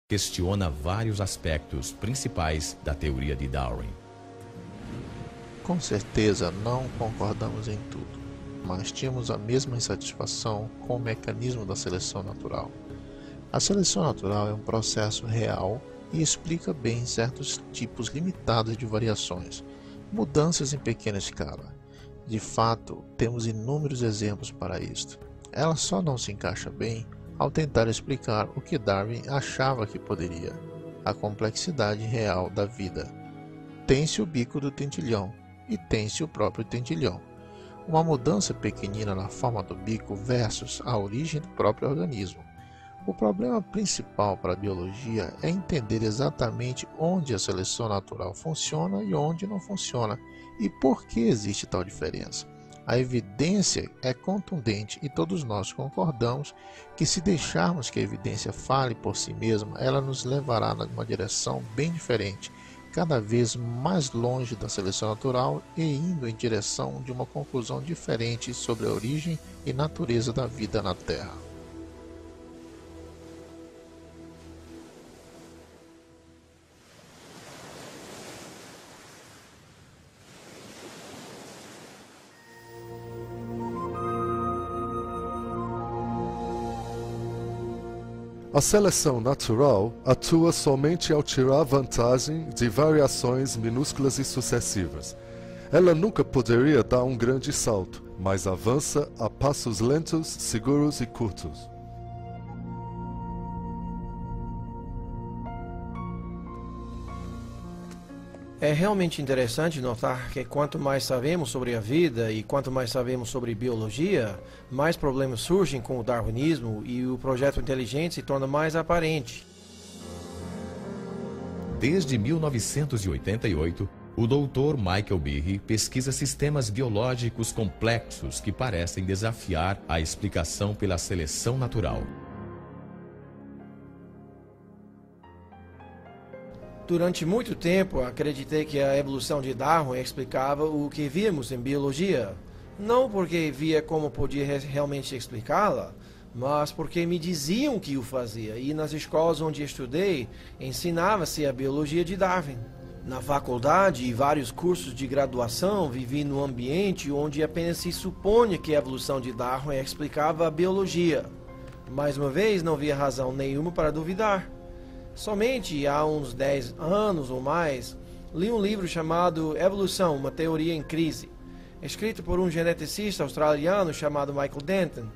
questiona vários aspectos principais da teoria de Darwin. Com certeza não concordamos em tudo, mas tínhamos a mesma insatisfação com o mecanismo da seleção natural. A seleção natural é um processo real e explica bem certos tipos limitados de variações, mudanças em pequena escala. De fato, temos inúmeros exemplos para isto. Ela só não se encaixa bem ao tentar explicar o que Darwin achava que poderia, a complexidade real da vida. Tem-se o bico do tentilhão e tem-se o próprio tentilhão. Uma mudança pequenina na forma do bico versus a origem do próprio organismo. O problema principal para a biologia é entender exatamente onde a seleção natural funciona e onde não funciona, e por que existe tal diferença. A evidência é contundente e todos nós concordamos que se deixarmos que a evidência fale por si mesma, ela nos levará numa direção bem diferente, cada vez mais longe da seleção natural e indo em direção de uma conclusão diferente sobre a origem e natureza da vida na Terra. A seleção natural atua somente ao tirar vantagem de variações minúsculas e sucessivas. Ela nunca poderia dar um grande salto, mas avança a passos lentos, seguros e curtos. É realmente interessante notar que quanto mais sabemos sobre a vida e quanto mais sabemos sobre biologia, mais problemas surgem com o darwinismo e o projeto inteligente se torna mais aparente. Desde 1988, o Dr. Michael Behe pesquisa sistemas biológicos complexos que parecem desafiar a explicação pela seleção natural. Durante muito tempo, acreditei que a evolução de Darwin explicava o que víamos em biologia. Não porque via como podia realmente explicá-la, mas porque me diziam que o fazia, e nas escolas onde estudei, ensinava-se a biologia de Darwin. Na faculdade e vários cursos de graduação, vivi num ambiente onde apenas se supunha que a evolução de Darwin explicava a biologia. Mais uma vez, não via razão nenhuma para duvidar. Somente há uns 10 anos ou mais, li um livro chamado Evolução, uma teoria em crise, escrito por um geneticista australiano chamado Michael Denton.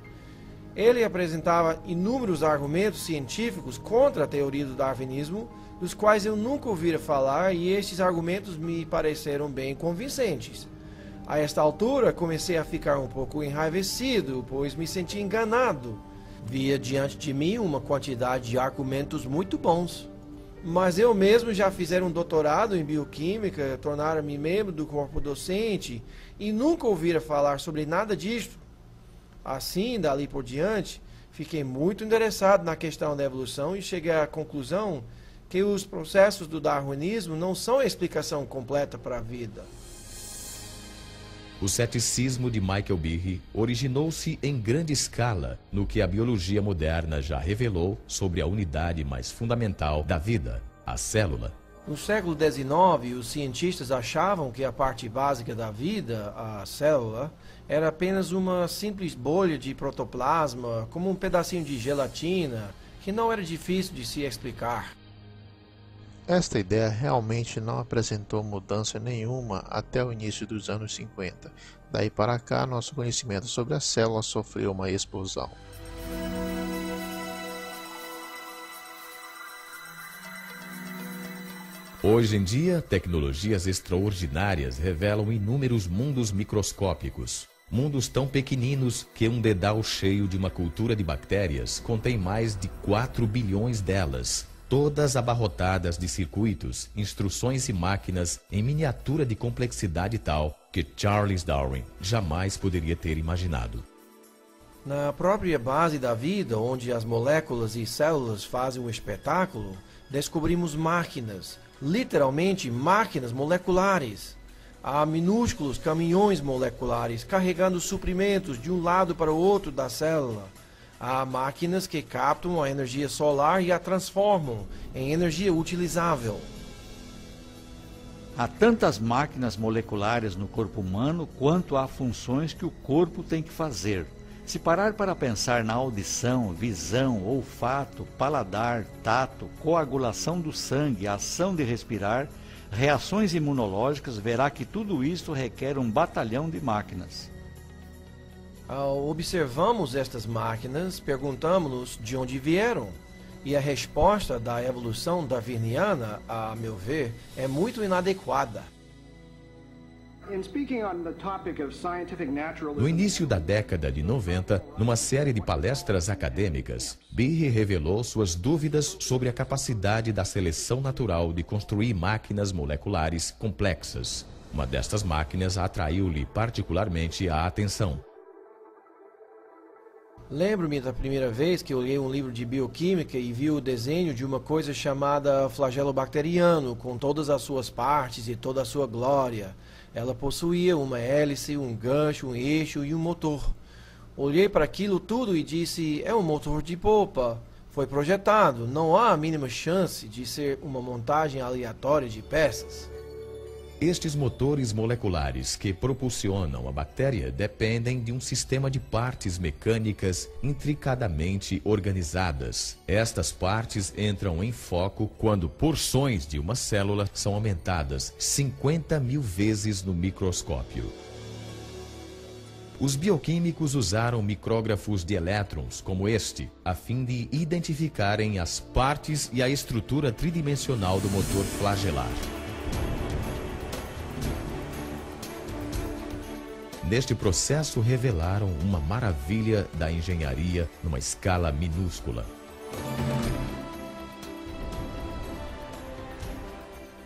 Ele apresentava inúmeros argumentos científicos contra a teoria do darwinismo, dos quais eu nunca ouvira falar, e estes argumentos me pareceram bem convincentes. A esta altura, comecei a ficar um pouco enraivecido, pois me senti enganado. Via diante de mim uma quantidade de argumentos muito bons. Mas eu mesmo já fiz um doutorado em bioquímica, tornara-me membro do corpo docente e nunca ouvira falar sobre nada disto. Assim, dali por diante, fiquei muito interessado na questão da evolução e cheguei à conclusão que os processos do darwinismo não são a explicação completa para a vida. O ceticismo de Michael Behe originou-se em grande escala no que a biologia moderna já revelou sobre a unidade mais fundamental da vida, a célula. No século XIX, os cientistas achavam que a parte básica da vida, a célula, era apenas uma simples bolha de protoplasma, como um pedacinho de gelatina, que não era difícil de se explicar. Esta ideia realmente não apresentou mudança nenhuma até o início dos anos 50. Daí para cá, nosso conhecimento sobre a célula sofreu uma explosão. Hoje em dia, tecnologias extraordinárias revelam inúmeros mundos microscópicos. Mundos tão pequeninos que um dedal cheio de uma cultura de bactérias contém mais de 4 bilhões delas. Todas abarrotadas de circuitos, instruções e máquinas em miniatura de complexidade tal que Charles Darwin jamais poderia ter imaginado. Na própria base da vida, onde as moléculas e células fazem um espetáculo, descobrimos máquinas, literalmente máquinas moleculares. Há minúsculos caminhões moleculares carregando suprimentos de um lado para o outro da célula. Há máquinas que captam a energia solar e a transformam em energia utilizável. Há tantas máquinas moleculares no corpo humano quanto há funções que o corpo tem que fazer. Se parar para pensar na audição, visão, olfato, paladar, tato, coagulação do sangue, ação de respirar, reações imunológicas, verá que tudo isso requer um batalhão de máquinas. Ao observarmos estas máquinas, perguntamos-nos de onde vieram. E a resposta da evolução darwiniana, a meu ver, é muito inadequada. No início da década de 90, numa série de palestras acadêmicas, Behe revelou suas dúvidas sobre a capacidade da seleção natural de construir máquinas moleculares complexas. Uma destas máquinas atraiu-lhe particularmente a atenção. Lembro-me da primeira vez que eu li um livro de bioquímica e vi o desenho de uma coisa chamada flagelo bacteriano, com todas as suas partes e toda a sua glória. Ela possuía uma hélice, um gancho, um eixo e um motor. Olhei para aquilo tudo e disse, é um motor de polpa. Foi projetado, não há a mínima chance de ser uma montagem aleatória de peças. Estes motores moleculares que propulsionam a bactéria dependem de um sistema de partes mecânicas intricadamente organizadas. Estas partes entram em foco quando porções de uma célula são aumentadas 50.000 vezes no microscópio. Os bioquímicos usaram micrógrafos de elétrons como este, a fim de identificarem as partes e a estrutura tridimensional do motor flagelar. Neste processo revelaram uma maravilha da engenharia numa escala minúscula.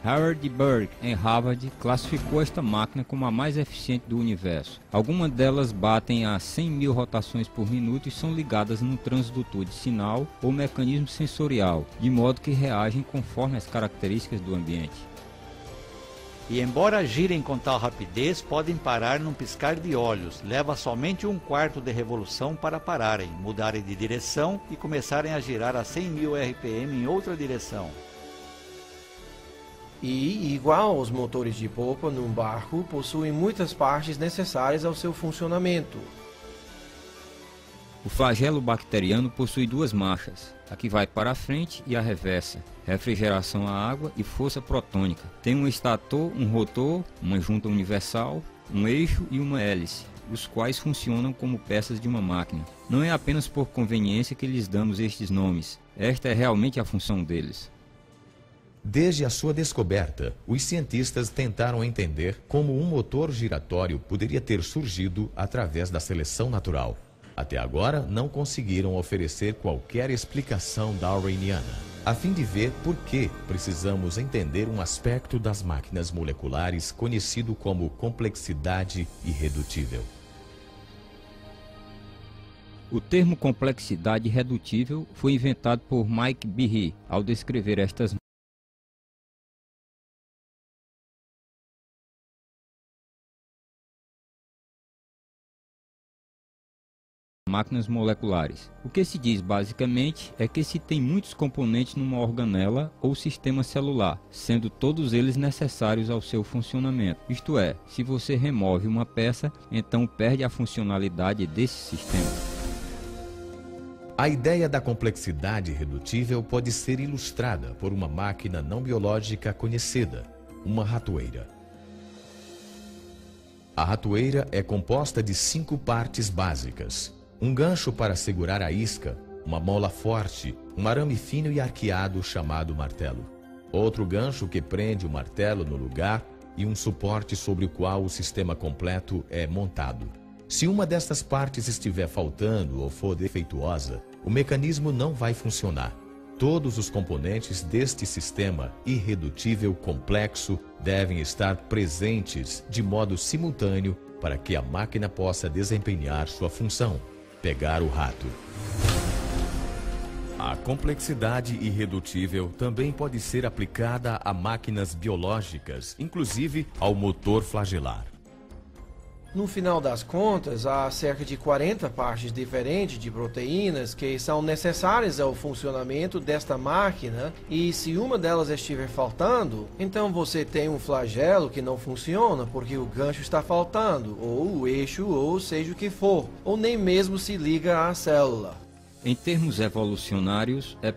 Howard Berg, em Harvard, classificou esta máquina como a mais eficiente do universo. Algumas delas batem a 100.000 rotações por minuto e são ligadas num transdutor de sinal ou mecanismo sensorial, de modo que reagem conforme as características do ambiente. E embora girem com tal rapidez, podem parar num piscar de olhos. Leva somente 1/4 de revolução para pararem, mudarem de direção e começarem a girar a 100.000 RPM em outra direção. E, igual aos motores de polpa num barco, possuem muitas partes necessárias ao seu funcionamento. O flagelo bacteriano possui duas marchas, a que vai para a frente e a reversa, refrigeração à água e força protônica. Tem um estator, um rotor, uma junta universal, um eixo e uma hélice, os quais funcionam como peças de uma máquina. Não é apenas por conveniência que lhes damos estes nomes, esta é realmente a função deles. Desde a sua descoberta, os cientistas tentaram entender como um motor giratório poderia ter surgido através da seleção natural. Até agora, não conseguiram oferecer qualquer explicação darwiniana, a fim de ver por que precisamos entender um aspecto das máquinas moleculares conhecido como complexidade irredutível. O termo complexidade irredutível foi inventado por Mike Behe ao descrever estas máquinas moleculares. O que se diz basicamente é que se tem muitos componentes numa organela ou sistema celular, sendo todos eles necessários ao seu funcionamento. Isto é, se você remove uma peça, então perde a funcionalidade desse sistema. A ideia da complexidade irredutível pode ser ilustrada por uma máquina não biológica conhecida, uma ratoeira. A ratoeira é composta de 5 partes básicas. Um gancho para segurar a isca, uma mola forte, um arame fino e arqueado chamado martelo. Outro gancho que prende o martelo no lugar e um suporte sobre o qual o sistema completo é montado. Se uma destas partes estiver faltando ou for defeituosa, o mecanismo não vai funcionar. Todos os componentes deste sistema irredutível complexo devem estar presentes de modo simultâneo para que a máquina possa desempenhar sua função. Pegar o rato. A complexidade irredutível também pode ser aplicada a máquinas biológicas, inclusive ao motor flagelar. No final das contas, há cerca de 40 partes diferentes de proteínas que são necessárias ao funcionamento desta máquina, e se uma delas estiver faltando, então você tem um flagelo que não funciona porque o gancho está faltando, ou o eixo, ou seja o que for, ou nem mesmo se liga à célula. Em termos evolucionários, é